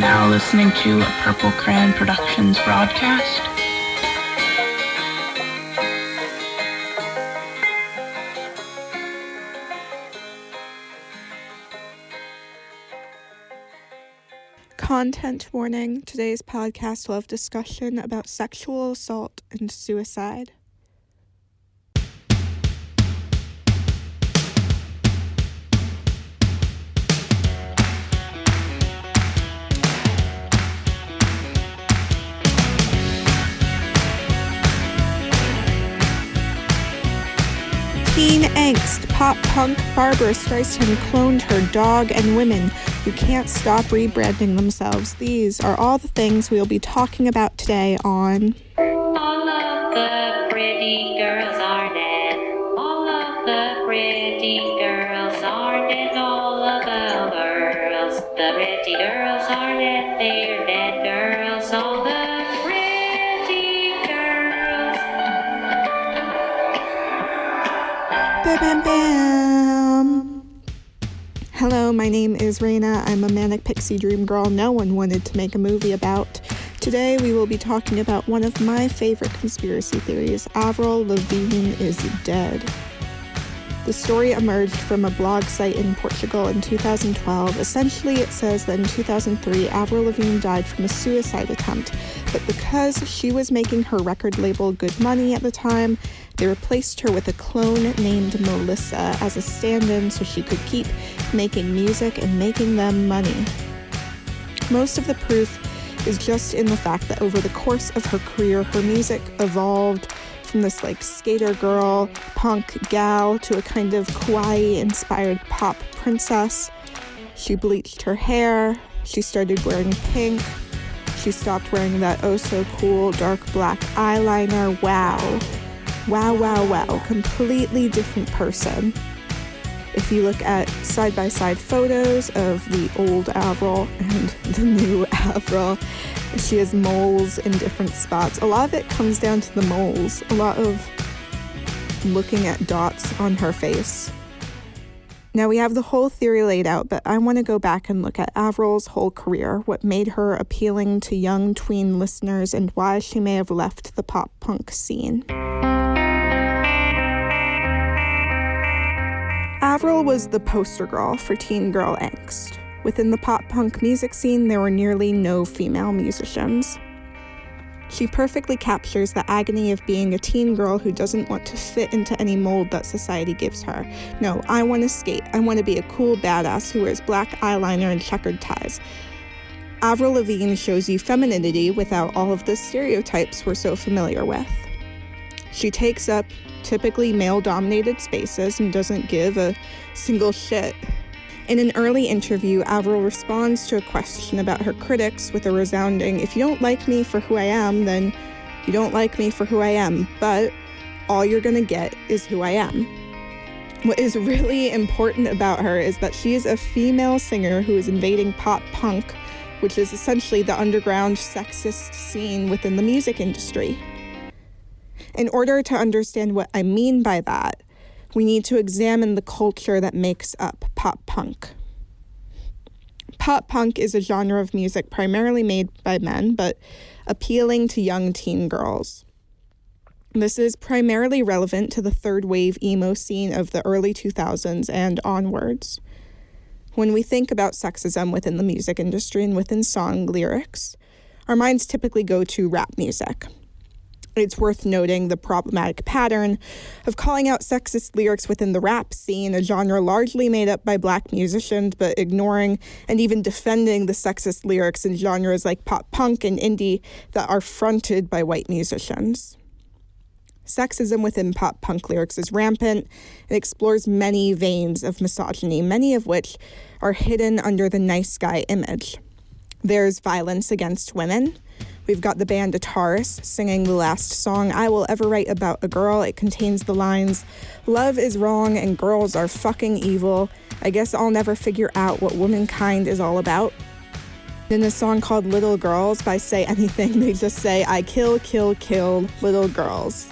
now listening to a Purple Crayon Productions broadcast. Content warning. Today's podcast will have discussion about sexual assault and suicide. Teen angst, pop punk, Barbara Streisand cloned her dog, and women who can't stop rebranding themselves. These are all the things we'll be talking about today on All of the pretty girls are dead. All of the pretty girls are dead. All of the girls, the pretty girls are dead. They're dead girls. All the pretty girls. Bam Bam Bam! Hello, my name is Raina. I'm a manic pixie dream girl no one wanted to make a movie about. Today we will be talking about one of my favorite conspiracy theories. Avril Lavigne is dead. The story emerged from a blog site in Portugal in 2012. Essentially, it says that in 2003, Avril Lavigne died from a suicide attempt, but because she was making her record label good money at the time, they replaced her with a clone named Melissa as a stand-in so she could keep making music and making them money. Most of the proof is just in the fact that over the course of her career, her music evolved from this skater girl, punk gal to a kind of kawaii-inspired pop princess. She bleached her hair, she started wearing pink, she stopped wearing that oh-so-cool dark black eyeliner. Wow, completely different person. If you look at side-by-side photos of the old Avril and the new Avril, she has moles in different spots. A lot of it comes down to the moles, a lot of looking at dots on her face. Now we have the whole theory laid out, but I want to go back and look at Avril's whole career, what made her appealing to young tween listeners, and why she may have left the pop-punk scene. Avril was the poster girl for teen girl angst. Within the pop-punk music scene, there were nearly no female musicians. She perfectly captures the agony of being a teen girl who doesn't want to fit into any mold that society gives her. No, I want to skate. I want to be a cool badass who wears black eyeliner and checkered ties. Avril Lavigne shows you femininity without all of the stereotypes we're so familiar with. She takes up typically male-dominated spaces and doesn't give a single shit. In an early interview, Avril responds to a question about her critics with a resounding, "If you don't like me for who I am, then you don't like me for who I am, but all you're gonna get is who I am." What is really important about her is that she is a female singer who is invading pop-punk, which is essentially the underground sexist scene within the music industry. In order to understand what I mean by that, we need to examine the culture that makes up pop-punk. Pop-punk is a genre of music primarily made by men, but appealing to young teen girls. This is primarily relevant to the third-wave emo scene of the early 2000s and onwards. When we think about sexism within the music industry and within song lyrics, our minds typically go to rap music. It's worth noting the problematic pattern of calling out sexist lyrics within the rap scene, a genre largely made up by black musicians, but ignoring and even defending the sexist lyrics in genres like pop-punk and indie that are fronted by white musicians. Sexism within pop-punk lyrics is rampant and explores many veins of misogyny, many of which are hidden under the nice guy image. There's violence against women. We've got the band Guitarists singing the last song I will ever write about a girl. It contains the lines, "Love is wrong and girls are fucking evil. I guess I'll never figure out what womankind is all about." In a song called Little Girls by Say Anything, they just say, "I kill, kill, kill little girls."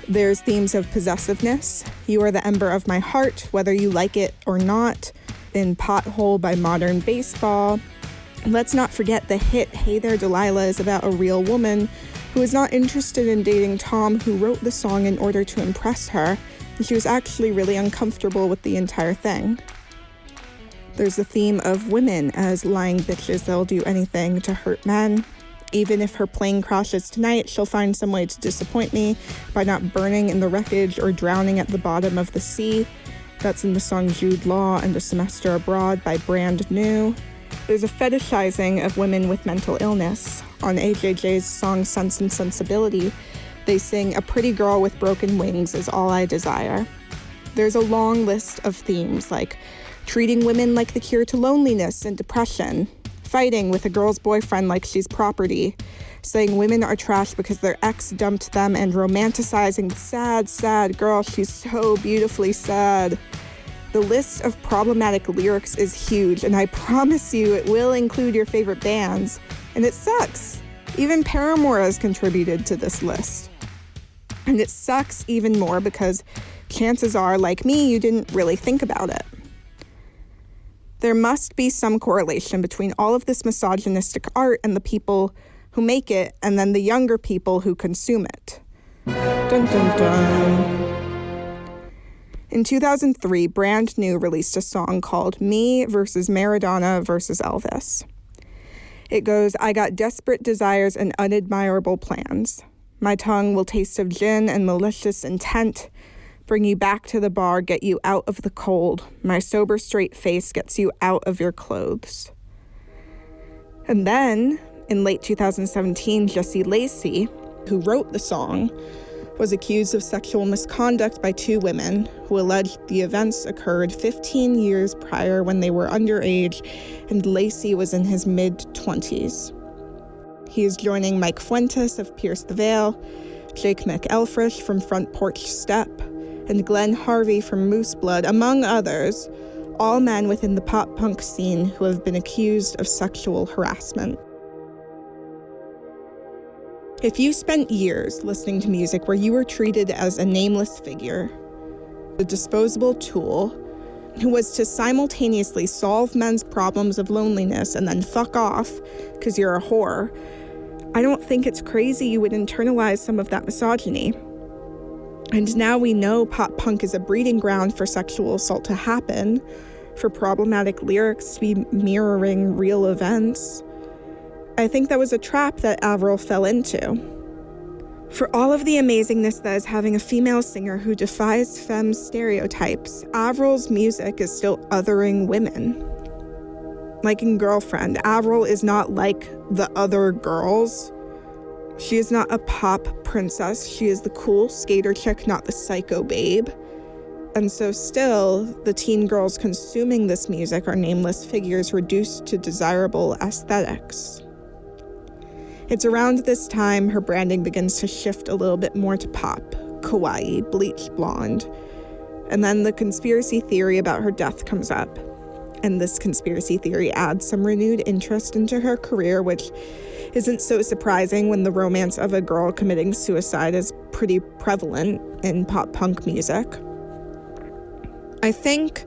There's themes of possessiveness. "You are the ember of my heart, whether you like it or not." In Pothole by Modern Baseball. Let's not forget the hit Hey There Delilah is about a real woman who is not interested in dating Tom, who wrote the song in order to impress her, and she was actually really uncomfortable with the entire thing. There's the theme of women as lying bitches that'll do anything to hurt men. Even if her plane crashes tonight, she'll find some way to disappoint me by not burning in the wreckage or drowning at the bottom of the sea. That's in the song Jude Law and A Semester Abroad by Brand New. There's a fetishizing of women with mental illness. On AJJ's song Sense and Sensibility, they sing, "A pretty girl with broken wings is all I desire." There's a long list of themes like treating women like the cure to loneliness and depression, fighting with a girl's boyfriend like she's property, saying women are trash because their ex dumped them, and romanticizing the sad, sad girl. She's so beautifully sad. The list of problematic lyrics is huge, and I promise you it will include your favorite bands. And it sucks. Even Paramore has contributed to this list. And it sucks even more because chances are, like me, you didn't really think about it. There must be some correlation between all of this misogynistic art and the people who make it, and then the younger people who consume it. Dun dun dun. In 2003, Brand New released a song called Me versus Maradona versus Elvis. It goes, "I got desperate desires and unadmirable plans. My tongue will taste of gin and malicious intent. Bring you back to the bar, get you out of the cold. My sober, straight face gets you out of your clothes." And then, in late 2017, Jesse Lacey, who wrote the song, was accused of sexual misconduct by two women who alleged the events occurred 15 years prior when they were underage and Lacey was in his mid-20s. He is joining Mike Fuentes of Pierce the Veil, Jake McElfresh from Front Porch Step, and Glenn Harvey from Moose Blood, among others, all men within the pop-punk scene who have been accused of sexual harassment. If you spent years listening to music where you were treated as a nameless figure, a disposable tool, who was to simultaneously solve men's problems of loneliness and then fuck off because you're a whore, I don't think it's crazy you would internalize some of that misogyny. And now we know pop punk is a breeding ground for sexual assault to happen, for problematic lyrics to be mirroring real events. I think that was a trap that Avril fell into. For all of the amazingness that is having a female singer who defies femme stereotypes, Avril's music is still othering women. Like in Girlfriend, Avril is not like the other girls. She is not a pop princess. She is the cool skater chick, not the psycho babe. And so still, the teen girls consuming this music are nameless figures reduced to desirable aesthetics. It's around this time her branding begins to shift a little bit more to pop, kawaii, bleach blonde. And then the conspiracy theory about her death comes up. And this conspiracy theory adds some renewed interest into her career, which isn't so surprising when the romance of a girl committing suicide is pretty prevalent in pop punk music. I think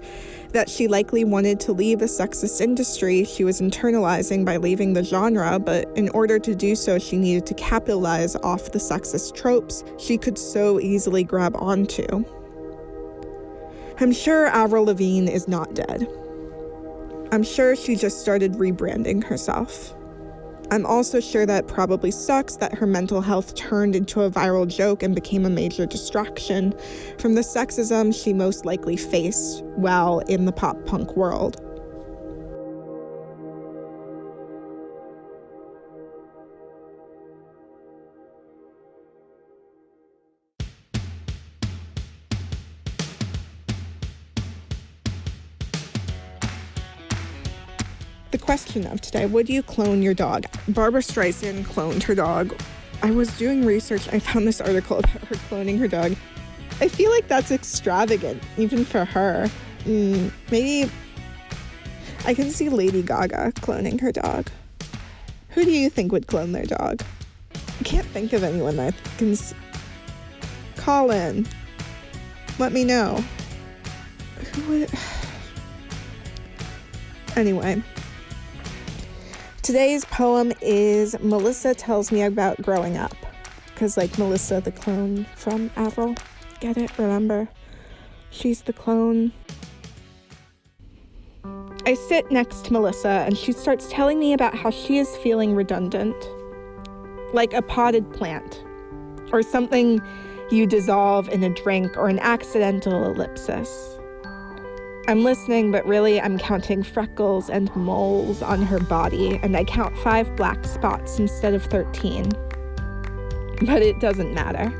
that she likely wanted to leave the sexist industry she was internalizing by leaving the genre, but in order to do so, she needed to capitalize off the sexist tropes she could so easily grab onto. I'm sure Avril Lavigne is not dead. I'm sure she just started rebranding herself. I'm also sure that it probably sucks that her mental health turned into a viral joke and became a major distraction from the sexism she most likely faced while in the pop-punk world. The question of today, would you clone your dog? Barbra Streisand cloned her dog. I was doing research, I found this article about her cloning her dog. I feel like that's extravagant, even for her. Maybe I can see Lady Gaga cloning her dog. Who do you think would clone their dog? I can't think of anyone that can call in. Let me know. Who would... Anyway. Today's poem is Melissa Tells Me About Growing Up. Because like Melissa the clone from Avril. Get it? Remember? She's the clone. I sit next to Melissa and she starts telling me about how she is feeling redundant. Like a potted plant. Or something you dissolve in a drink or an accidental ellipsis. I'm listening, but really I'm counting freckles and moles on her body, and I count 5 black spots instead of 13. But it doesn't matter.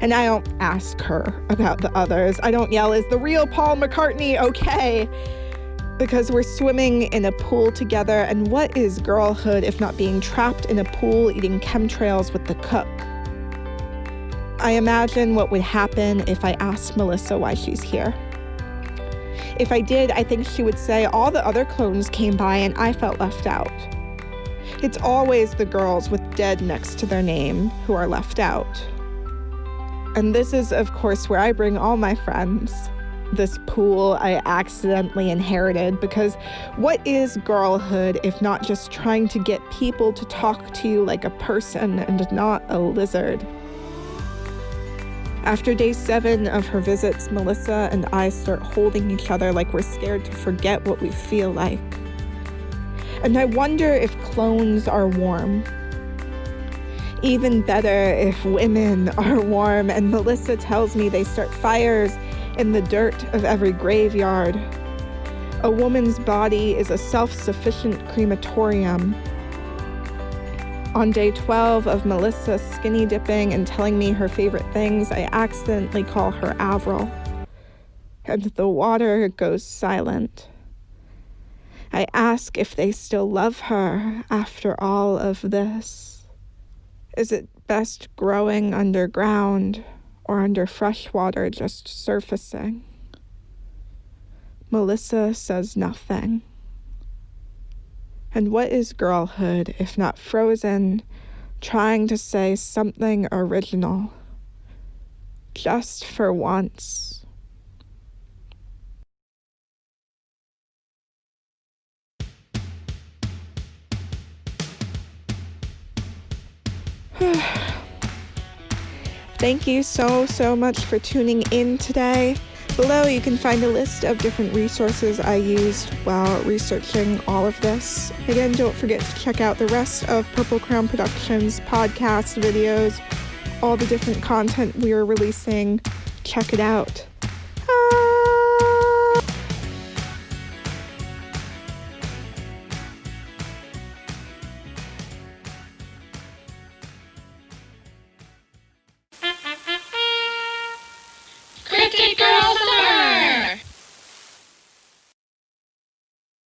And I don't ask her about the others. I don't yell, "Is the real Paul McCartney okay?" Because we're swimming in a pool together, and what is girlhood if not being trapped in a pool eating chemtrails with the cook? I imagine what would happen if I asked Melissa why she's here. If I did, I think she would say all the other clones came by and I felt left out. It's always the girls with dead next to their name who are left out. And this is, of course, where I bring all my friends. This pool I accidentally inherited, because what is girlhood if not just trying to get people to talk to you like a person and not a lizard? After day 7 of her visits, Melissa and I start holding each other like we're scared to forget what we feel like. And I wonder if clones are warm. Even better if women are warm, and Melissa tells me they start fires in the dirt of every graveyard. A woman's body is a self-sufficient crematorium. On day 12 of Melissa skinny dipping and telling me her favorite things, I accidentally call her Avril. And the water goes silent. I ask if they still love her after all of this. Is it best growing underground or under fresh water just surfacing? Melissa says nothing. And what is girlhood if not frozen, trying to say something original, just for once? Thank you so much for tuning in today. Below you can find a list of different resources I used while researching all of this. Again, don't forget to check out the rest of Purple Crown Productions podcasts, videos, all the different content we are releasing. Check it out. Pretty girls